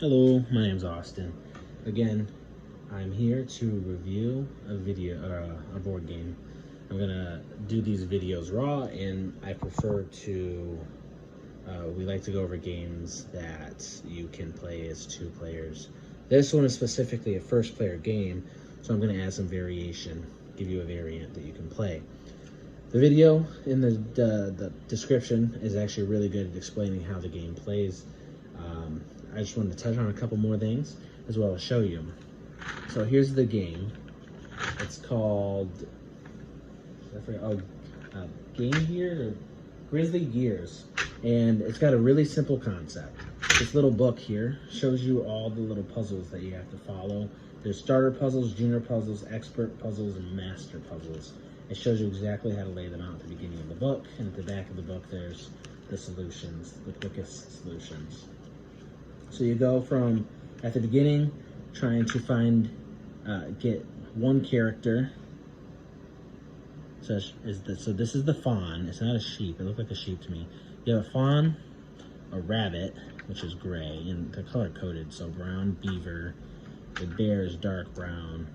Hello, my name's Austin. Again, I'm here to review a board game. I'm gonna do these videos raw, and I prefer to. We like to go over games that you can play as two players. This one is specifically a first-player game, so I'm gonna add some variation, give you a variant that you can play. The video in the description is actually really good at explaining how the game plays. I just wanted to touch on a couple more things as well as show you. So here's the game. It's called Game Gears or Grizzly Gears, and it's got a really simple concept. This little book here shows you all the little puzzles that you have to follow. There's starter puzzles, junior puzzles, expert puzzles, and master puzzles. It shows you exactly how to lay them out at the beginning of the book, and at the back of the book there's the solutions, the quickest solutions. So you go from, at the beginning, trying to get one character. So this is the fawn. It's not a sheep. It looked like a sheep to me. You have a fawn, a rabbit, which is gray, and they're color-coded. So brown beaver, the bear is dark brown,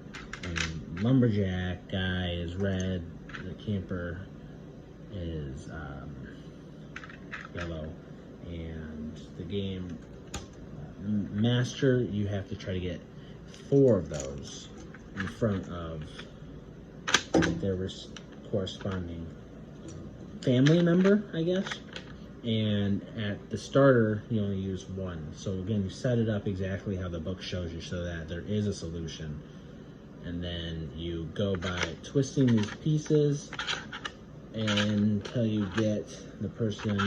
and lumberjack guy is red, the camper is yellow, and the game master, you have to try to get 4 of those in front of their corresponding family member, I guess. And at the starter, you only use 1. So again, you set it up exactly how the book shows you, so that there is a solution. And then you go by twisting these pieces until you get the person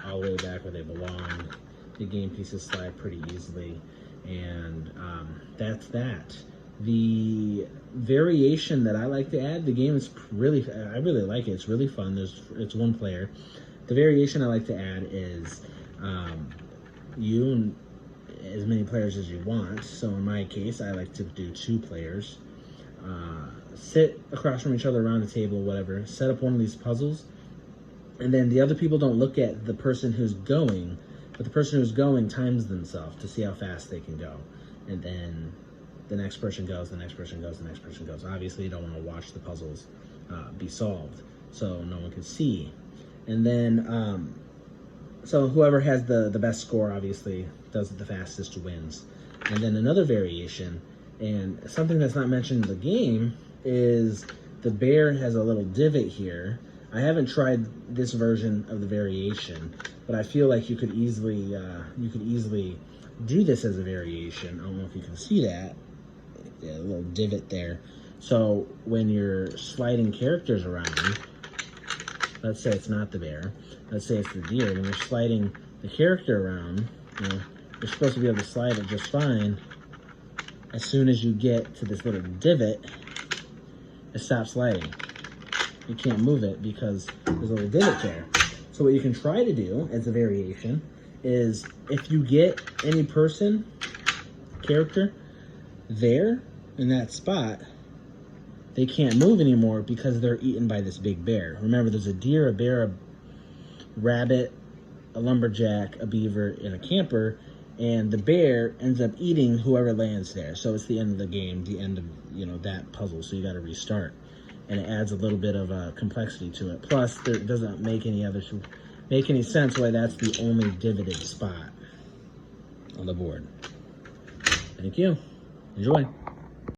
all the way back where they belong. The game pieces slide pretty easily, and that's that. The variation that I like to add, the game is I really like it. It's really fun. It's one player. The variation I like to add is you and as many players as you want. So in my case, I like to do 2 players. Sit across from each other around the table, whatever. Set up one of these puzzles, and then the other people don't look at the person who's going, but the person who's going times themselves to see how fast they can go. And then the next person goes, the next person goes, the next person goes. Obviously, you don't want to watch the puzzles be solved, so no one can see. And then, so whoever has the best score, obviously, does it the fastest wins. And then another variation, and something that's not mentioned in the game, is the bear has a little divot here. I haven't tried this version of the variation, but I feel like you could easily do this as a variation. I don't know if you can see that. Yeah, a little divot there. So when you're sliding characters around, let's say it's not the bear, let's say it's the deer, when you're sliding the character around, you're supposed to be able to slide it just fine. As soon as you get to this little divot, it stops sliding. You can't move it because there's a little divot there. So what you can try to do as a variation is, if you get any character there in that spot, they can't move anymore because they're eaten by this big bear. Remember, there's a deer, a bear, a rabbit, a lumberjack, a beaver, and a camper, and the bear ends up eating whoever lands there. So it's the end of the game, the end of that puzzle. So you got to restart, and it adds a little bit of complexity to it. Plus, it doesn't make any sense why that's the only divoted spot on the board. Thank you. Enjoy.